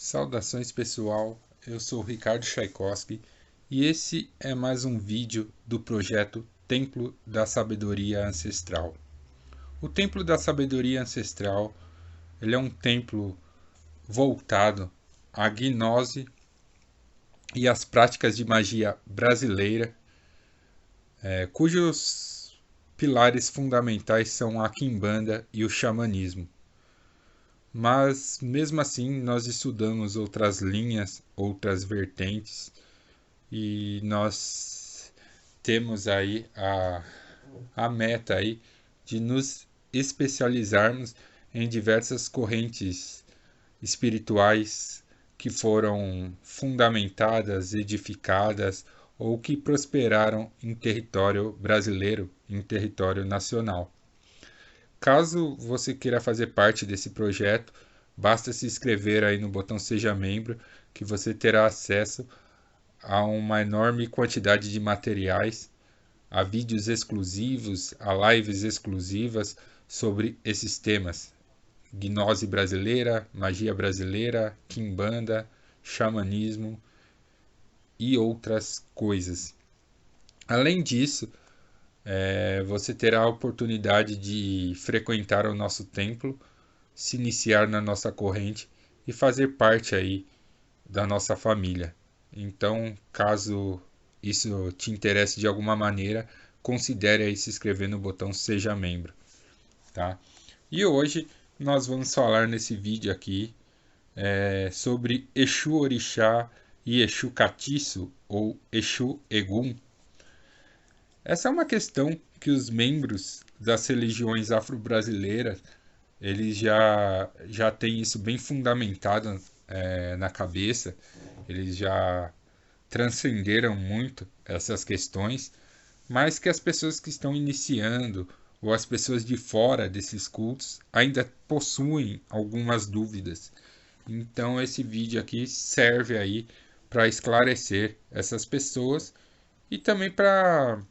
Saudações pessoal, eu sou o Ricardo Tchaikovsky e esse é mais um vídeo do projeto Templo da Sabedoria Ancestral. O Templo da Sabedoria Ancestral ele é um templo voltado à gnose e às práticas de magia brasileira, cujos pilares fundamentais são a quimbanda e o xamanismo. Mas, mesmo assim, nós estudamos outras linhas, outras vertentes, e nós temos aí a meta aí de nos especializarmos em diversas correntes espirituais que foram fundamentadas, edificadas ou que prosperaram em território brasileiro, em território nacional. Caso você queira fazer parte desse projeto, basta se inscrever aí no botão Seja Membro, que você terá acesso a uma enorme quantidade de materiais, a vídeos exclusivos, a lives exclusivas sobre esses temas: gnose brasileira, magia brasileira, quimbanda, xamanismo e outras coisas. Além disso, você terá a oportunidade de frequentar o nosso templo, se iniciar na nossa corrente e fazer parte aí da nossa família. Então, caso isso te interesse de alguma maneira, considere aí se inscrever no botão Seja Membro, tá? E hoje nós vamos falar nesse vídeo aqui sobre Exu Orixá e Exu Catiço ou Exu Egum. Essa é uma questão que os membros das religiões afro-brasileiras eles já têm isso bem fundamentado na cabeça, eles já transcenderam muito essas questões, mas que as pessoas que estão iniciando ou as pessoas de fora desses cultos ainda possuem algumas dúvidas. Então esse vídeo aqui serve aí para esclarecer essas pessoas e também para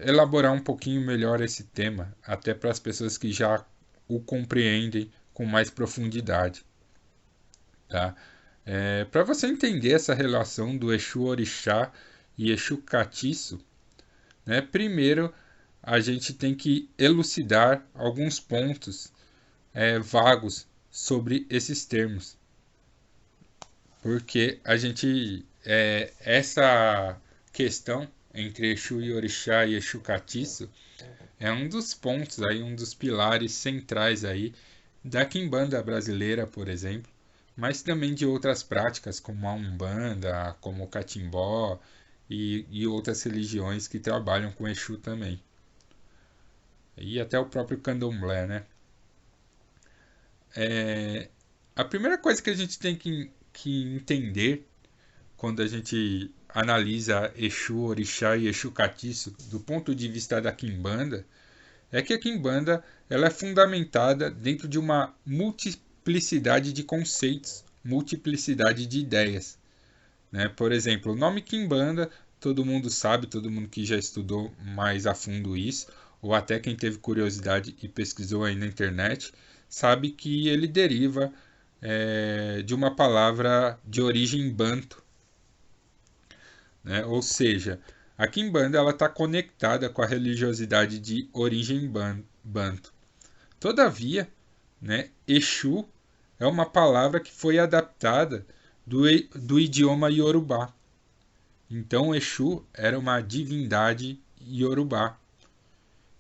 elaborar um pouquinho melhor esse tema, até para as pessoas que já o compreendem com mais profundidade, tá? Para você entender essa relação do Exu Orixá e Exu Catiço, né, primeiro a gente tem que elucidar alguns pontos vagos sobre esses termos, porque essa questão entre Exu e Orixá e Exu Catiço é um dos pontos aí, um dos pilares centrais aí da Quimbanda brasileira, por exemplo, mas também de outras práticas como a Umbanda, como o Catimbó e outras religiões que trabalham com Exu também. E até o próprio Candomblé, né? A primeira coisa que a gente tem que entender quando a gente analisa Exu, Orixá e Exu Catiço do ponto de vista da Quimbanda é que a Quimbanda ela é fundamentada dentro de uma multiplicidade de conceitos, multiplicidade de ideias, né? Por exemplo, o nome Quimbanda, todo mundo sabe, todo mundo que já estudou mais a fundo isso, ou até quem teve curiosidade e pesquisou aí na internet, sabe que ele deriva de uma palavra de origem banto, né? Ou seja, a Quimbanda ela está conectada com a religiosidade de origem banto. Todavia, né, Exu é uma palavra que foi adaptada do idioma Yorubá. Então, Exu era uma divindade Yorubá.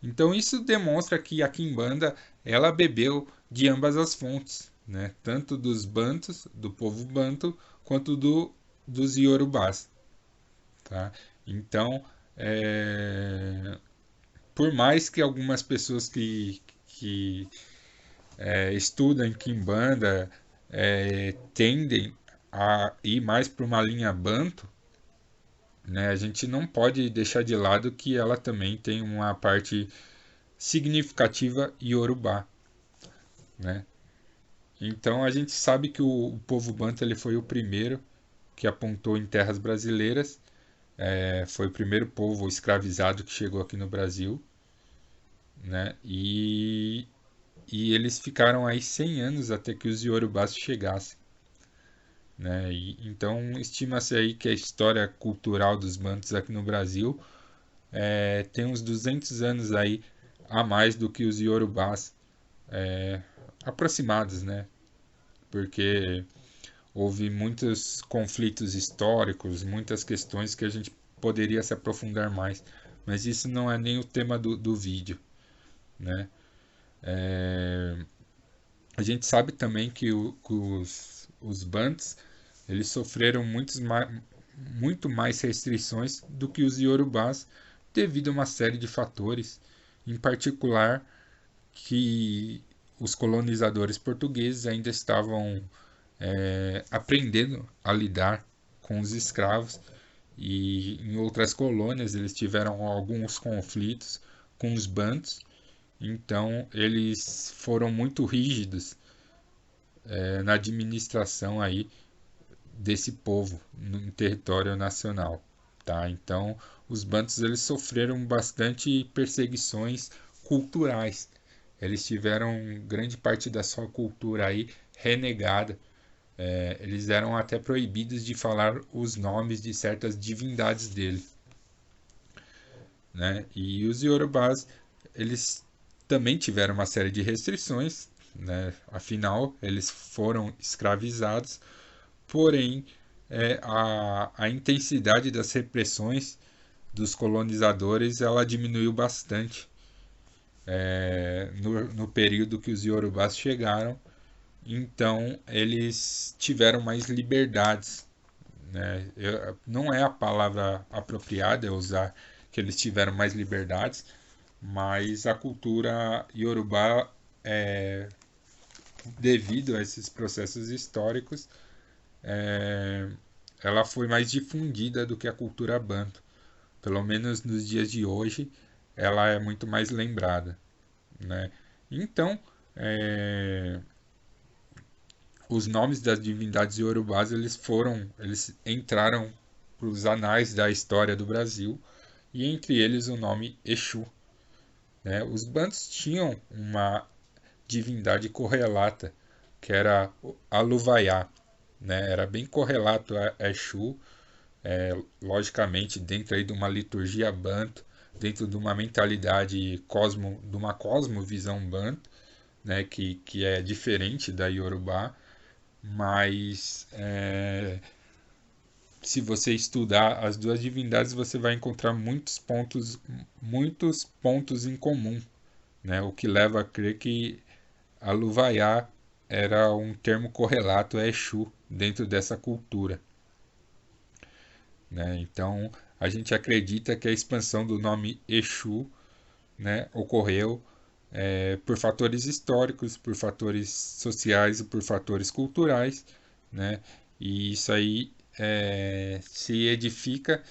Então, isso demonstra que a Quimbanda ela bebeu de ambas as fontes, né? Tanto dos bantos, do povo banto, quanto dos Yorubás. Tá? Então, por mais que algumas pessoas que estudam Kimbanda tendem a ir mais para uma linha Banto, né, a gente não pode deixar de lado que ela também tem uma parte significativa Yorubá, né? Então a gente sabe que o povo Banto ele foi o primeiro que apontou em terras brasileiras, foi o primeiro povo escravizado que chegou aqui no Brasil, né? e eles ficaram aí 100 anos até que os Yorubás chegassem, né? Então estima-se aí que a história cultural dos Bantus aqui no Brasil tem uns 200 anos aí a mais do que os Yorubás, aproximados, né? Porque houve muitos conflitos históricos, muitas questões que a gente poderia se aprofundar mais, mas isso não é nem o tema do vídeo, né? A gente sabe também que os Bantus eles sofreram muito mais restrições do que os Yorubás devido a uma série de fatores, em particular que os colonizadores portugueses ainda estavam aprendendo a lidar com os escravos e em outras colônias eles tiveram alguns conflitos com os bantos, então eles foram muito rígidos na administração aí desse povo no território nacional, tá? Então os bantos eles sofreram bastante perseguições culturais, eles tiveram grande parte da sua cultura aí renegada. Eles eram até proibidos de falar os nomes de certas divindades dele, né? E os Yorubás, eles também tiveram uma série de restrições, né? Afinal, eles foram escravizados, porém, a intensidade das repressões dos colonizadores ela diminuiu bastante no período que os Yorubás chegaram. Então, eles tiveram mais liberdades, né? Não é a palavra apropriada eu usar que eles tiveram mais liberdades, mas a cultura iorubá, devido a esses processos históricos, ela foi mais difundida do que a cultura banto. Pelo menos nos dias de hoje, ela é muito mais lembrada, né? Então, é, os nomes das divindades iorubás eles entraram para os anais da história do Brasil e entre eles o nome Exu, né? Os bantos tinham uma divindade correlata que era Aluvaiá, né? Era bem correlato a Exu, logicamente dentro aí de uma liturgia banto, dentro de uma mentalidade de uma cosmovisão banto, né? Que é diferente da Yorubá, mas se você estudar as duas divindades, você vai encontrar muitos pontos em comum, né? O que leva a crer que Aluvaiá era um termo correlato a Exu dentro dessa cultura, né? Então, a gente acredita que a expansão do nome Exu, né, ocorreu por fatores históricos, por fatores sociais e por fatores culturais, né? E isso aí se edifica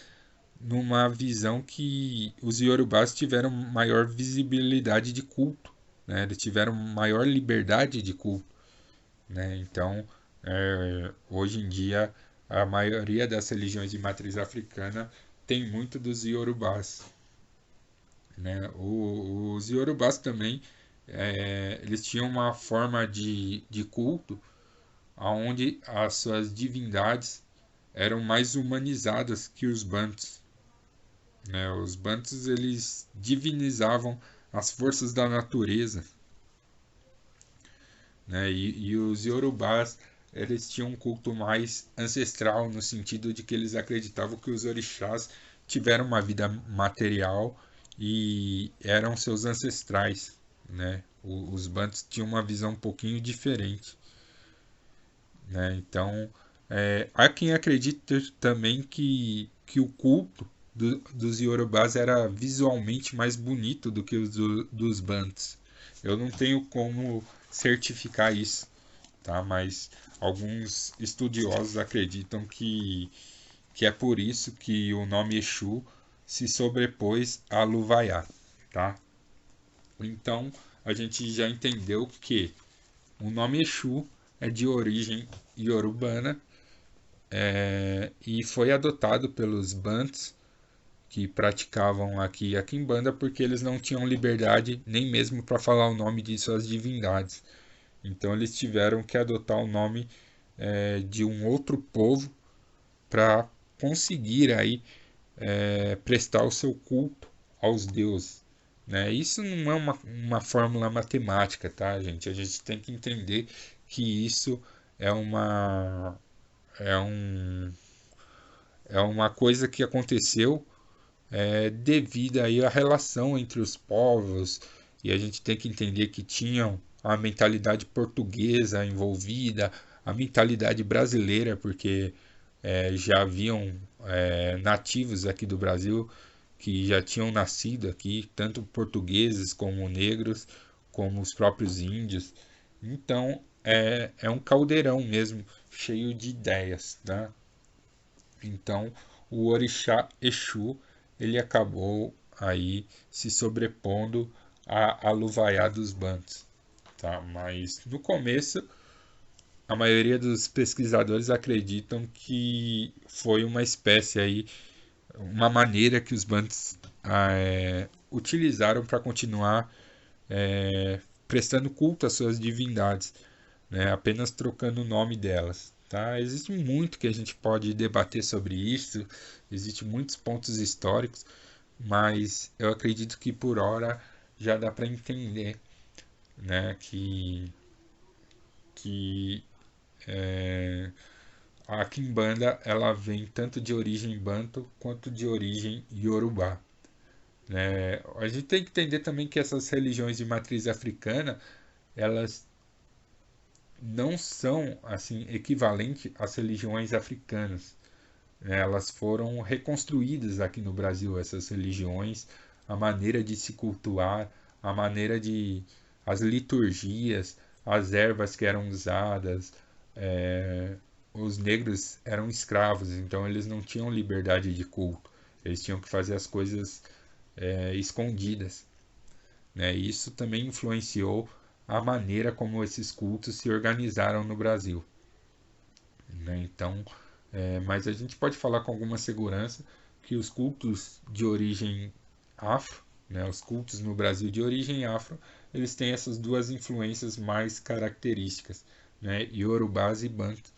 numa visão que os iorubás tiveram maior visibilidade de culto, né? Eles tiveram maior liberdade de culto, né? Então, hoje em dia, a maioria das religiões de matriz africana tem muito dos iorubás, né? Os iorubás também, eles tinham uma forma de culto onde as suas divindades eram mais humanizadas que os bantus, né? Os bantus eles divinizavam as forças da natureza, né? E os iorubás eles tinham um culto mais ancestral no sentido de que eles acreditavam que os orixás tiveram uma vida material e eram seus ancestrais, né? Os bantus tinham uma visão um pouquinho diferente, né? Então, há quem acredite também que o culto dos Yorubás era visualmente mais bonito do que os dos Bantus. Eu não tenho como certificar isso, tá? Mas alguns estudiosos acreditam que é por isso que o nome Exu se sobrepôs a Luvaiá, tá? Então, a gente já entendeu que o nome Exu é de origem iorubana, e foi adotado pelos Bantus que praticavam aqui a quimbanda, porque eles não tinham liberdade nem mesmo para falar o nome de suas divindades. Então eles tiveram que adotar o nome de um outro povo para conseguir aí prestar o seu culto aos deuses. Né? Isso não é uma fórmula matemática, tá, gente? A gente tem que entender que isso é uma é um é uma coisa que aconteceu devido aí à relação entre os povos, e a gente tem que entender que tinham a mentalidade portuguesa envolvida, a mentalidade brasileira, porque já haviam nativos aqui do Brasil que já tinham nascido aqui, tanto portugueses como negros, como os próprios índios. Então é um caldeirão mesmo, cheio de ideias, tá? Então o orixá Exu ele acabou aí se sobrepondo à Luvaiá dos Bantos, tá? Mas no começo a maioria dos pesquisadores acreditam que foi uma espécie aí, uma maneira que os Bantos utilizaram para continuar prestando culto às suas divindades, né? Apenas trocando o nome delas. Tá? Existe muito que a gente pode debater sobre isso, existem muitos pontos históricos, mas eu acredito que por hora já dá para entender, né, que a Kimbanda ela vem tanto de origem banto quanto de origem iorubá. Né? A gente tem que entender também que essas religiões de matriz africana elas não são assim equivalentes às religiões africanas. Elas foram reconstruídas aqui no Brasil, essas religiões, a maneira de se cultuar, a maneira de as liturgias, as ervas que eram usadas. Os negros eram escravos, então eles não tinham liberdade de culto. Eles tinham que fazer as coisas escondidas. Né? Isso também influenciou a maneira como esses cultos se organizaram no Brasil. Né? Então, mas a gente pode falar com alguma segurança que os cultos de origem afro, né, os cultos no Brasil de origem afro, eles têm essas duas influências mais características, né, Iorubás e Banto.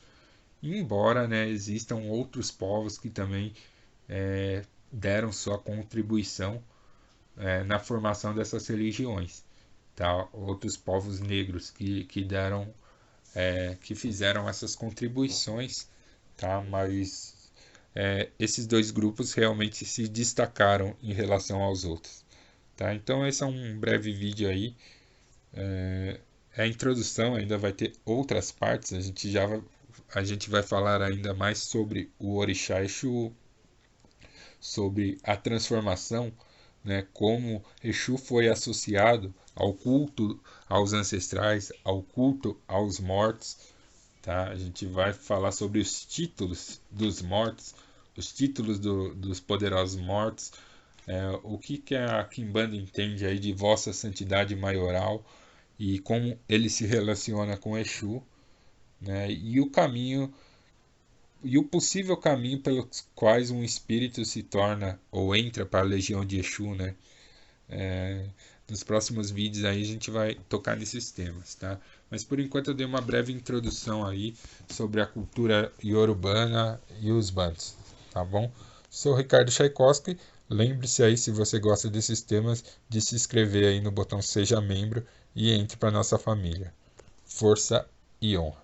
Embora, né, existam outros povos que também deram sua contribuição na formação dessas religiões, tá? Outros povos negros que deram, que fizeram essas contribuições, tá? Mas esses dois grupos realmente se destacaram em relação aos outros, tá? Então esse é um breve vídeo aí. A introdução ainda vai ter outras partes. A gente vai falar ainda mais sobre o Orixá Exu, sobre a transformação, né, como Exu foi associado ao culto aos ancestrais, ao culto aos mortos. Tá? A gente vai falar sobre os títulos dos mortos, os títulos dos poderosos mortos, o que a Kimbanda entende aí de Vossa Santidade Maioral e como ele se relaciona com Exu, né? E o caminho e o possível caminho pelos quais um espírito se torna ou entra para a legião de Exu, né? Nos próximos vídeos aí a gente vai tocar nesses temas, tá? Mas por enquanto eu dei uma breve introdução aí sobre a cultura iorubana e os bantos, tá bom? Sou Ricardo Tchaikovsky. Lembre-se aí, se você gosta desses temas, de se inscrever aí no botão Seja Membro e entre para nossa família. Força e honra.